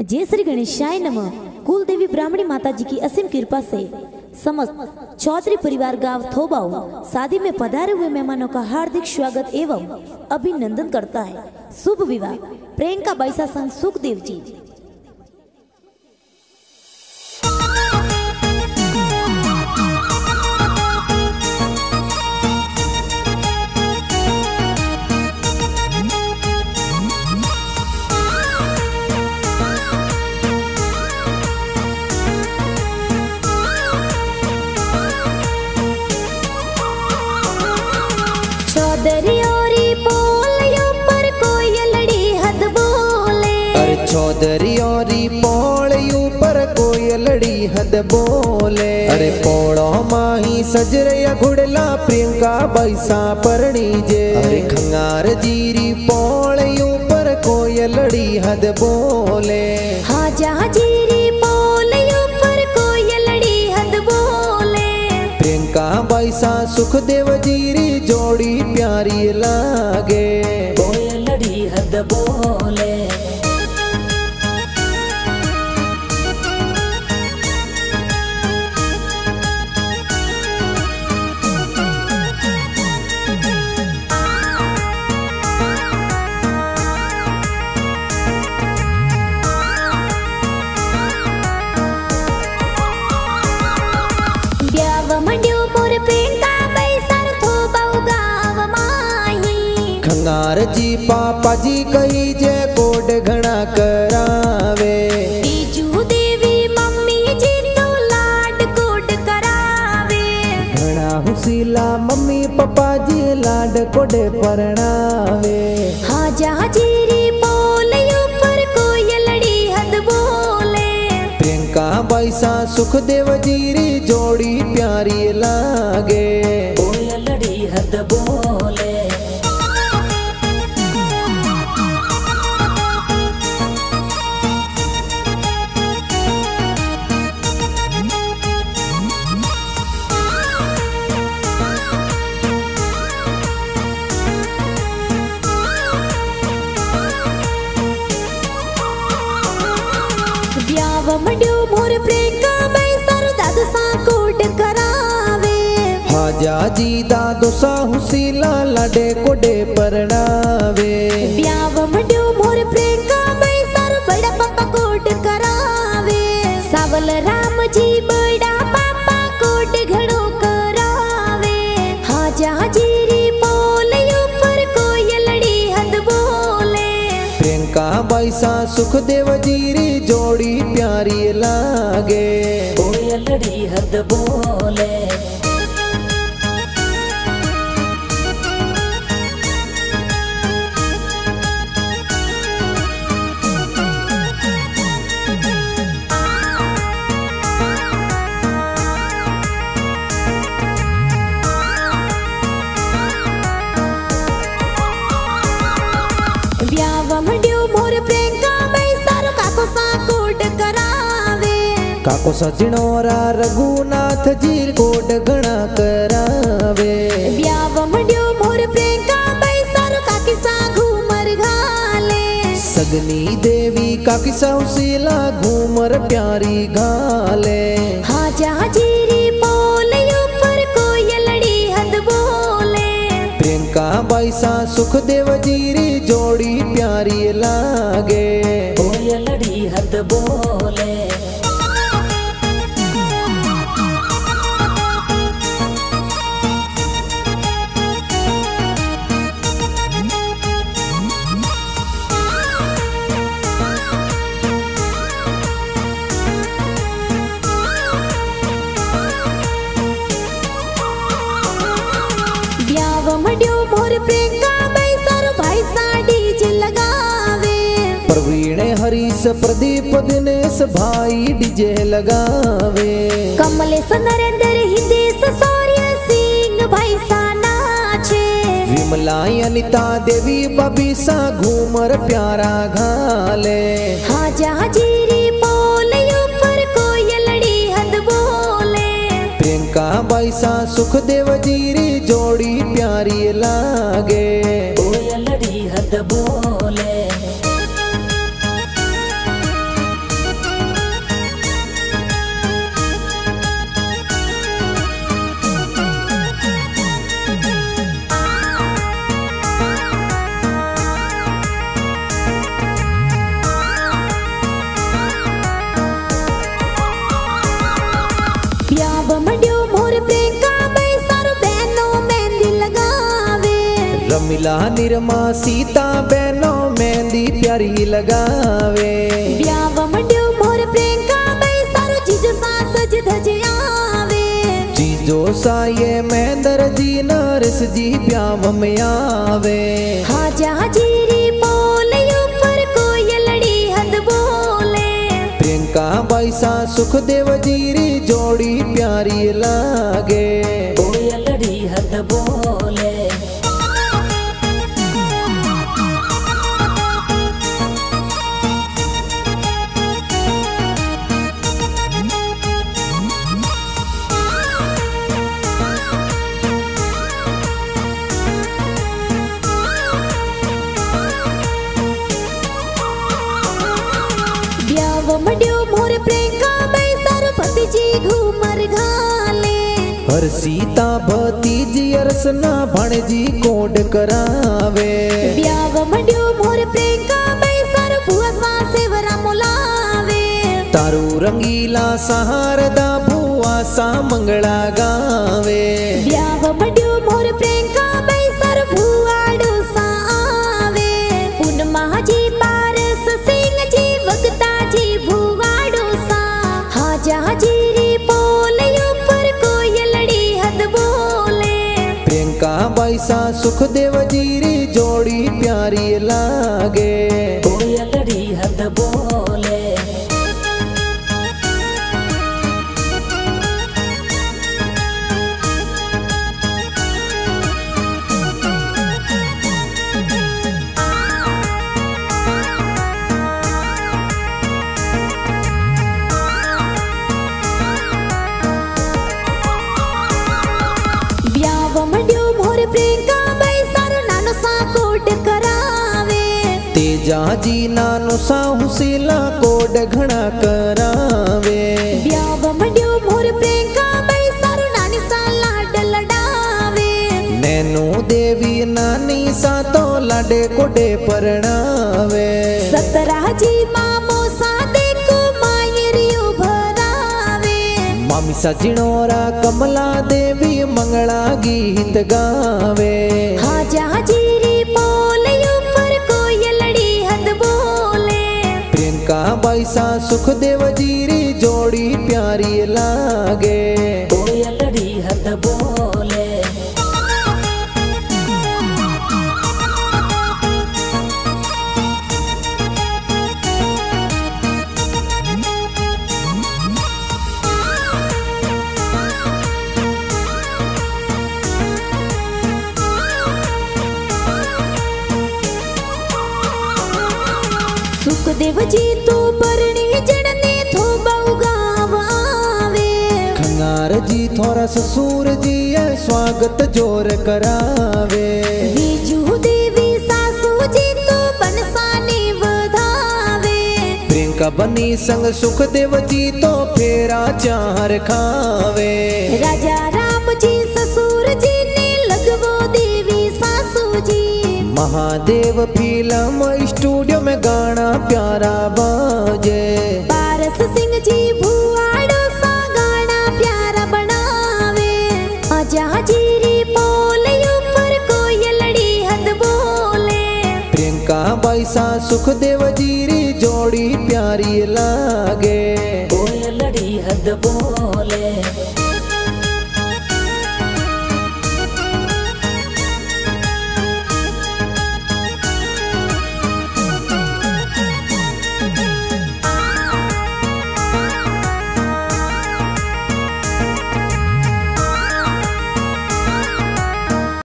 जय श्री गणेशाय नमः। कुल देवी ब्राह्मणी माता जी की असीम कृपा से समस्त चौधरी परिवार गांव थोबाऊ शादी में पधारे हुए मेहमानों का हार्दिक स्वागत एवं अभिनंदन करता है। शुभ विवाह प्रियंका बैसा संग सुखदेव जी। चौधरी औरी पोड़ियों पर कोयलड़ी हद बोले। अरे पोड़ो माही सजरिया घुड़ला प्रियंका बैसा परणी जे। अरे खंगार जीरी पोड़ियों पर कोयलड़ी हद बोले। हाँ जहाँ जीरी पोड़ियों पर कोयलड़ी हद बोले। प्रियंका बैसा सुखदेव जीरी जोड़ी प्यारी लागे। कोयलड़ी हद बोले। खंगार जी पापा जी कही जे कोड घना करावे। बीजू देवी मम्मी जी तो लाड कोड करावे। घना हुसीला मम्मी पापा जी लाड कोडे परणावे। हाँ जहाँ जीरी पोलियों पर कोयलड़ी हद बोले। प्रियंका बैसा सुखदेव जीरी जोड़ी प्यारी लागे। कोयलड़ी हद बोले। मोर प्रियंका बैसर दादू सा कोड करावे। हाजा जी दादू सा हुसीला लाडे कोडे परणावे। ब्याव मंड्यो मोर प्रियंका बैसर बड़ा पापा कोड करावे। सावल राम जी बड़ा पापा कोड घड़ो करावे। हाजा जीरी पोलियों पर कोयलड़ी हद बोले। प्रियंका बैसा सुखदेव जीरी जोड़ी प्यारी लागे। कोयलड़ी हद बोले। ब्याव मंड्यो मोर प्रियंका बैसर काको सा कोड करावे। काको सजनोरा रघुनाथ जी कोड घना करावे। ब्याव मंड्यो मोर प्रियंका बैसर काकी सा घूमर घाले। सगनी देवी काकी सा हुसीला घूमर प्यारी घाले। हाँ जहाँ जीरी पोलियों पर कोयलड़ी हद बोले। प्रियंका बैसा सुखदेव जीरी जोड़ी प्यारी लागे। कोयलड़ी हद बोले। मंड्यो मोर प्रियंका बैसर भाई सा डीजे लगावे। प्रवीण हरीश प्रदीप दिनेश भाई डीजे लगावे। कमलेश नरेंद्र हितेश सौर्य सिंह भाई सा नाचे। विमला अनिता देवी बबी सा घूमर प्यारा घाले। हाँ जहाँ जीरी पोलियों पर कोयलड़ी हद बोले। प्रियंका बैसा सुखदेव जीरी जोड़ी प्यारी लागे। कोयलड़ी हद बोले। शर्मिला निरमा सीता बहनों मेहंदी प्यारी लगावे ब्याव मंड्यो मोर प्रियंका भाई सारो जीजो सा सज धज आवे जीजो सा ये महेंद्र जी नरस जी ब्याव में आवे हाजा जीरी बोले ऊपर कोयलड़ी हद बोले प्रियंका बाई सा सुखदेव जीरी जोड़ी प्यारी लागे कोयलड़ी हद बोले मंड्यो मोर प्रियंका भाई सारो भतीजी घूमर घाले हर सीता भतीजी अरसना भाणजी कोड करावे ब्याव मंड्यो मोर प्रियंका भाई सारो भुआ सा सेवरा मोलावे तारू रंगीला सहारदा भुआ सा मंगला गावे ब्याव मंड्यो मोर प्रियंका भाई सारो भुआड़ो सा आवे पूनमा जी पारस सिंह जी वक्ता जी भुआड़ो सा हाजा जीरी बोले ऊपर कोयलड़ी हद बोले प्रियंका बाई सा सुखदेव जीरी जोड़ी प्यारी लागे कोयलड़ी हद बोले मंड्यो मोर प्रियंका भाई सारो नानो सा कोड करावे तेजा जी नानो सा हुसीला कोड घना करावे ब्याव मंड्यो मोर प्रियंका भाई सारो नानी सा लाड लडावे नैनो देवी नानी सा तो लाडे कोडे परणावे सतरा जी मामो सा देखो मायरियो भरावे मामी सा जिणोरा कमला देवी मंगला गीत गावे हाजा जीरी बोले ऊपर कोयलड़ी हद बोले प्रियंका बाई सा सुखदेव जीरी जोड़ी प्यारी लागे कोयलड़ी हद बोले सुखदेव जी तू परणी जड़ने थो बहुगाव आवे खंगार जी थोड़ा ससुर जी है स्वागत जोर करावे बीजू देवी सासू जी तू बनसानी वधावे प्रियंका बनी संग सुखदेव जी तो फेरा चार खावे राजा राम जी ससुर जी ने लगवो देवी सासू जी महादेव फिल्म स्टूडियो में गाना प्यारा बाजे पारस सिंह जी भुआड़ो सा गाना प्यारा बनावे आजा जीरी बोले ऊपर कोयलड़ी हद बोले प्रियंका बाई सा सुखदेव जीरी जोड़ी प्यारी लागे कोयलड़ी हद बोले।